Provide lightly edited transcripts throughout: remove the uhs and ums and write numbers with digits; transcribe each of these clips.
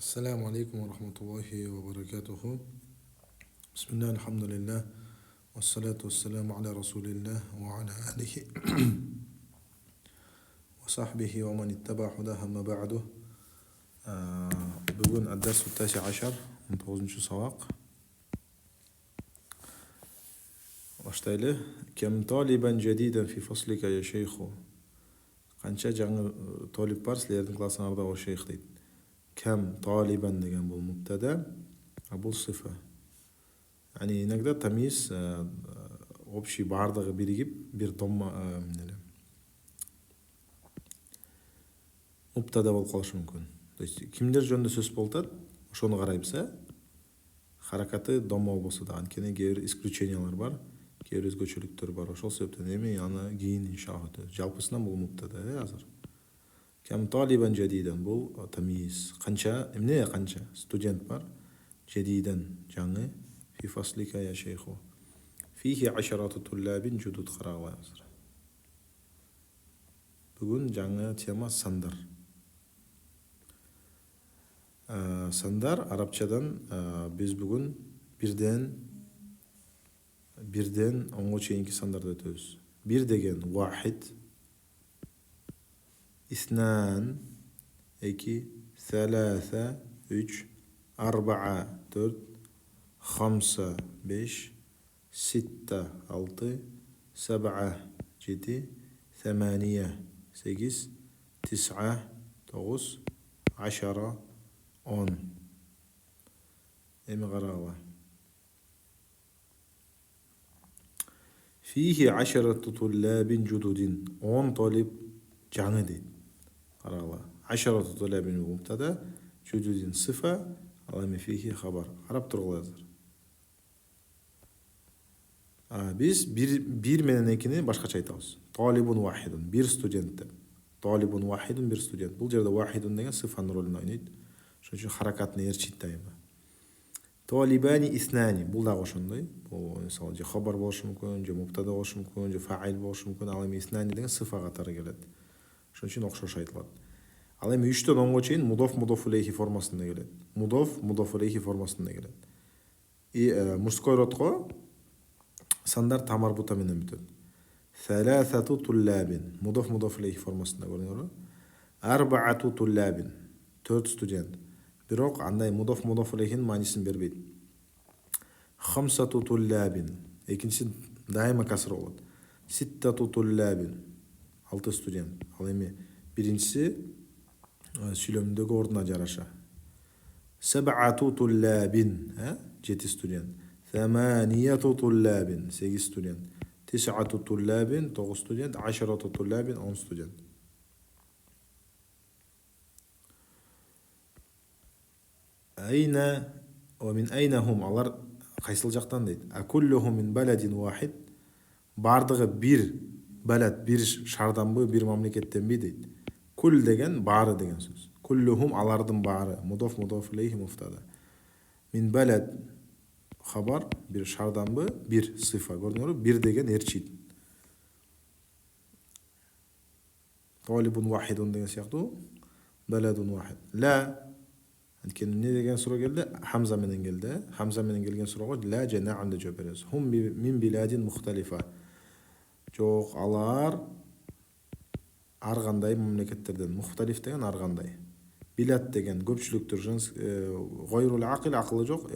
السلام عليكم ورحمة الله وبركاته. بسم الله الحمد لله والصلاة والسلام على رسول الله وعلى آله وصحبه ومن اتبع هداه أما بعد. Бүгін الدرس التاسع عشر 19-ші сабақ. Başlayalım. Kem taliban jadidan fi faslika ya şeyhu. Qancha жаңы талиб бар сілердің классыңарда о шейх дейді. Кем талибан деген бұл мубтада, а бұл сифа. Yani иногда тамиз общий бардығы бірігіп бір домма мубтада болып қалышы мүмкін. То есть кімдер жөнінде сөз болтады, ошоны қараймыз, харакаты домма болса да, анткени кейбір исключениялар бар, кейбір өзгөчөлүктөр бар. Ошол себептен эми аны кийин иншалла жалпысынан бул мубтада азыр. Кем талибан жадидан бул тамиз. Канча, эмне канча студент бар? Жадидан жаңы фи фаслика я шейху. Фихи ашарату туллабин жудуд карагыла азыр. Бүгүн жаңы тема сандар. Сандар арабчадан биз бүгүн бирден онго чейинки сандарды өтөбүз. Бир деген вахид, иснан, эки, саласа, үч, арбаа, төрт, хамса, беш, ситта, алты, сабаа, жети, самания, сегиз, тис'a, тогуз, ашара, он. Эми карагыла. Фихи ашарату туллабин жудудин. 10 талиб жаңы дейт. Карагыла. Ашарату туллабин мубтада, жудудин сифа, ал эми фихи хабар. Карап тургула азыр. Биз бир менен экини башкача айтабыз. Талибун вахидун, бир студент деп. Талибун вахидун, бир студент. Бул жерде вахидун деген сифанын ролун ойнойт. Ошон үчүн харакатын ээрчийт дайыма. Талибани иснани, бул дагы ошондой. Бул мисалы же хабар болушу мүмкүн, же мубтада болушу мүмкүн, же фаил болушу мүмкүн. Ал эми иснани деген сифа катары келет. Ошон үчүн окшош айтылат. Ал эми 3төн 10го чейин мудоф илейхи формасында келет. Мудоф илейхи формасында келет. И мужской родго сандар тамарбута менен бүтөт. Саласату туллабин, мудоф илейхи формасында көрүңөрбү. Арбаату туллабин, 4 студент. Бирок андай мудоф илейхинин маанисин бербейт. Хамсату туллабин, экинчиси дайыма касыр болот. Ситтату туллабин, 6 студент. Ал эми биринчиси сүйлөмдөгү ордуна жараша. Саб'ату туллабин, 7 студент. Саманияту туллабин, 8 студент. Тис'ату туллабин, 9 студент. Ашарату туллабин, 10 студент. Айна ва мин айнахум, алар кайсыл жактан дейт. Акуллухум мин баладин вахид, бардыгы бир балад, бир шарданбы, бир мамлекеттенби дейт. Кул деген баары деген сөз. Куллухум алардын баары, мудоф илейхи муфтада. Мин балад хабар, бир шарданбы, бир сифа. Көрдүңөрбү? Бир деген ээрчийт. Талибун вахидун деген сыяктуу, баладун вахид. Ла, анткени эмне деген суроо келди? Хамза менен келди. Хамза менен келген суроого ла же наам деп жооп беребиз. Хум мин биладин мухталифа. Жок, алар ар кандай мамлекеттерден. Мухталиф деген ар кандай. Билад деген көпчүлүктөр гойрул акил, акылы жок,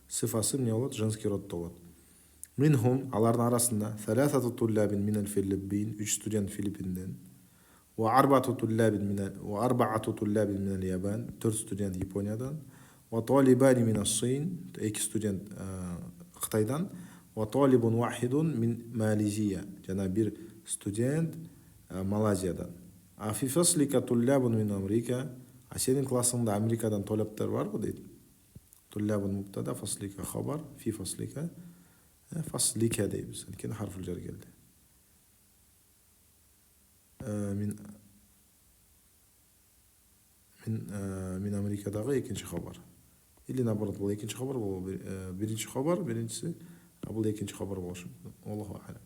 сифасы эмне болот? Женский роддо болот. Минхум, алардын арасында саласату туллабин минал Филиппин, 3 студент Филиппинден. وأربعة طلاب من اليابان، 4 студент Япониядан. وطالبان من الصين، 2 студент Кытайдан. وطالب واحد من ماليزيا، жана бир студент Малайзиядан. في فصلك طلاب من أمريكا، сенин классыңда Америкадан талаптар барбы дейт. طلاب مبتدا، فصلك خبر، في فصلك فصلك дейбиз. Анткени харфул жар келди. من Америкадагы экинчи хабар. Или наоборот, бул экинчи хабар, бул биринчи хабар, биринчиси, а бул экинчи хабар болушу мүмкүн. Аллаху а'лам.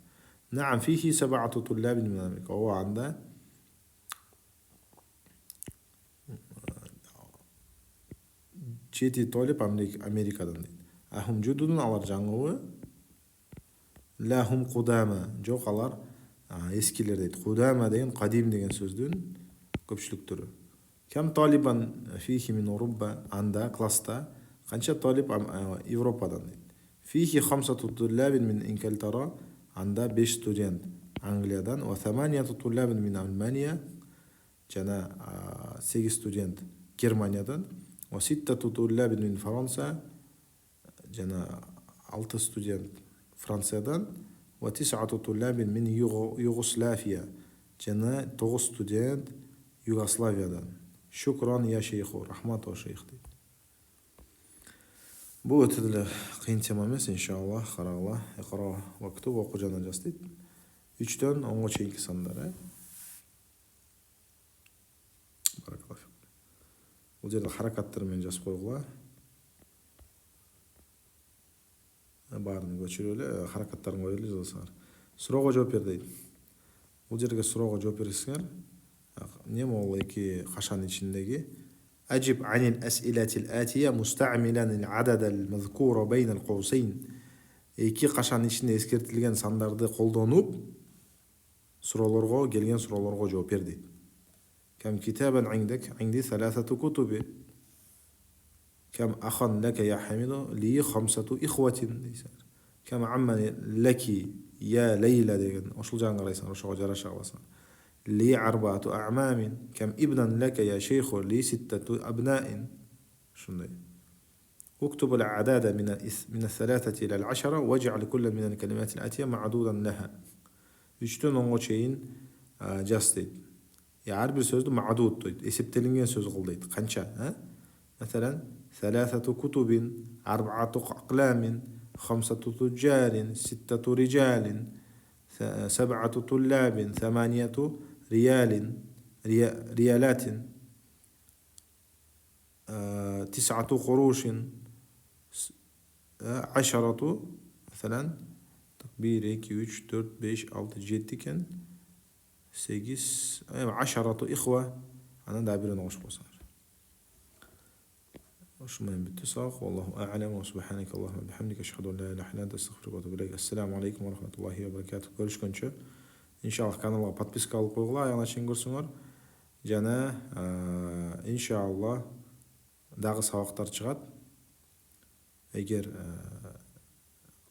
Наам, фихи саб'ату туллабин мин Америка. Ого анда жети талип Америкадан дейді. Ахум жудудун алар жаңыбы. Лахум кудама жок алар эскилер дейді. Кудама деген кадим деген сөздүн көпчүлүк түрү. Кем талибан фихи мин Урубба, анда класста канча талип Европадан дейді. Фихи хамсату туллабин мин Инкалтара, анда 5 студент Англиядан, ва таманiyatu туллабин мин Алмания, жана 8 студент Германиядан, ва ситтату туллабин мин Франция, жана 6 студент Франциядан, ва тис'ату туллабин мин Югославия, жана 9 студент Югославиядан. Шукран я шейху, рахмат о шейх дейді. Бұл өте деле кыйын тема эмес, иншалла, карагыла, икра вакту окуу жана жаз дейт. 3-төн 10-га чейинки сандар, Баракаллаху фик. Бул жерде харакаттар менен жазып койгула. Баарын көчүрүп эле, харакаттарын коюп эле жазасыңар. Суроого жооп бер дейт. Бул жерге суроого жооп бересиңер. Нем ол эки кашанын ичиндеги أجب عن الأسئلة الآتية مستعملا العدد المذكور بين القوسين. Эки кашанын ичинде эскертилген сандарды колдонуп, суроолорго, келген суроолорго жооп бер дейт. كم كتابا عندك؟ عندي 3 كتب. كم أخا لك يا حميد؟ لي 5 إخوة. كم عما لك يا ليلى деген ошол жагын карайсың, ошого жараша каласың. لي 4 أعمام. كم ابنا لك يا شيخ؟ لي 6 أبناء. شنو؟ اكتب الأعداد من 3 إلى 10 واجعل كل من الكلمات الآتية معدودا لها. 3-төн 10-га чейин жаз дейт. Ар бир сөздү мa'dud дейт, эсептелинген сөз кыл дейт. Канча? مثلا 3 كتب, 4 أقلام, 5 تجار, 6 رجال, 7 طلاب, 8 ريالات, 9 قروش, 10 مثلا تكبير 2 3 4 5 6 7 كان 8 10 إخوة. أنا دابيرون غوش بصار وش ما بتصاغ. والله أعلم، وسبحانك اللهم وبحمدك أشهد أن لا إله إلا أنت أستغفرك وأتوب إليك. السلام عليكم ورحمة الله وبركاته. Көрүшкөнчө иншаллах каналга подписка алып койгула, аяна чейин көрсөңөр. Жана иншаллах дагы сабактар чыгат. Эгер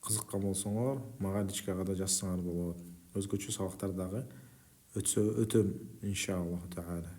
кызыккан болсоңор, мага личкага да жазсаңар болот. Өзгөчө сабактар дагы өтөм иншаллах таала.